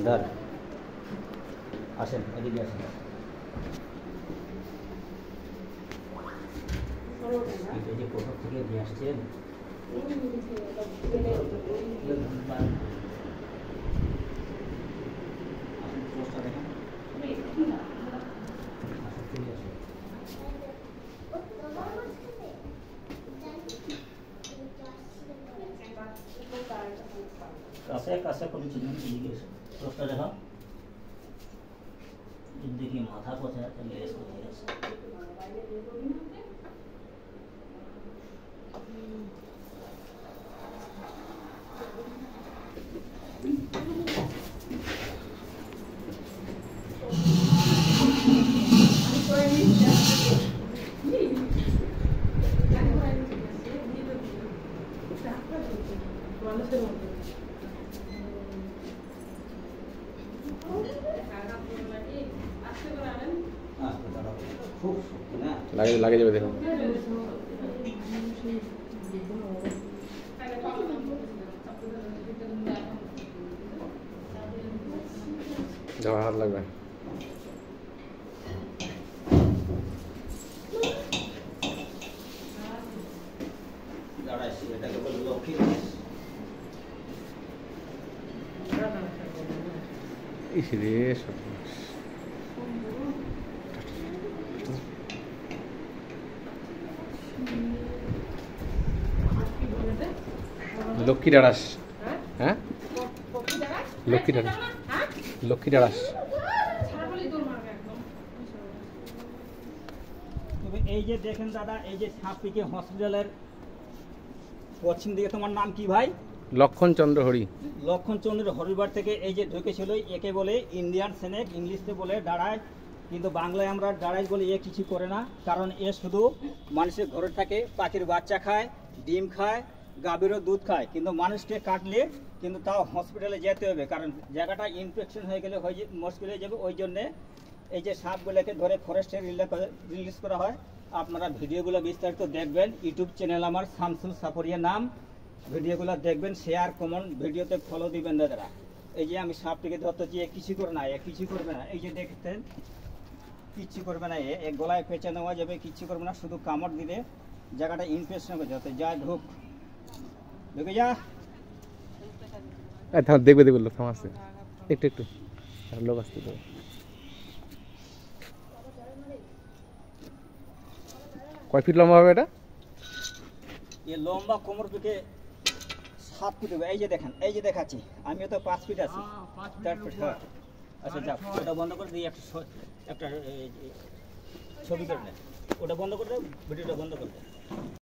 ধর আসেন, এদিকে আসেন। এই যে কোথাও থেকে নিয়ে আসছেন, কাছে কাছে কোনো চিহ্ন এদিকে পোস্টটা দেখো। দেখি মাথা কোথায় আছে, লেজ কোথায় আছে। লাগে যাবে দেখো। হাত লাগবে। লক্ষ্মী ডাড়াস, হ্যাঁ লক্ষ্মী ডাড়াস, লক্ষ্মী ডাড়াস। এই যে দেখেন দাদা, এই যে সাপটিকে হসপিটালের পশ্চিম দিকে, তোমার নাম কি ভাই? লক্ষণ চন্দ্র হরি। লক্ষণ চন্দ্র হরিবার থেকে এই যে ঢুকেছিল, একে বলে ইন্ডিয়ান স্নেক, ইংলিশে বলে ডাড়াই, কিন্তু বাংলায় আমরা ডাড়াই বলি। এ কিছু করে না, কারণ এ শুধু মানুষের ঘরে থাকে, পাখির বাচ্চা খায়, ডিম খায়, গাভীরও দুধ খায়, কিন্তু মানুষকে কাটলে কিন্তু তাও হসপিটালে যেতে হবে, কারণ জায়গাটা ইনফেকশন হয়ে গেলে মুশকিল হয়ে যাবে। ওই জন্যে এই যে সাপগুলোকে ধরে ফরেস্টে রিলিজ করা হয়। আপনারা ভিডিওগুলো বিস্তারিত দেখবেন, ইউটিউব চ্যানেল আমার শামসুল সাফরিয়া নাম। ভিডিওগুলো দেখবেন, শেয়ার কমেন্ট, ভিডিওতে ফলো দিবেন দাদারা। এই যে আমি সাপটিকে ধরতেছি, এ কিছু করে না, এ কিছু করবে না। এই যে দেখতেন, কিচ্ছু করবে না, এ গলায় পেঁচে নেওয়া যাবে, কিচ্ছু করবে না, শুধু কামড় দিলে জায়গাটা ইনফেকশন হয়ে যাতে যা ঢুক ঢুকে যা। দেখবে দেখবে লোক থাম আসছে, একটু একটু লোক আসতে দেবে। কয় ফিট লম্বা হবে এটা? এ লম্বা কোমর থেকে 7 ফিট হবে। এই যে দেখেন, এই যে দেখাচ্ছি, আমিও তো 5 ফিট আছি। 4 ফিট। হ্যাঁ, আচ্ছা যাক, ওটা বন্ধ করে দিই, একটা ছবি করে নেন। ওটা বন্ধ করে দাও, ভিডিওটা বন্ধ করে দাও।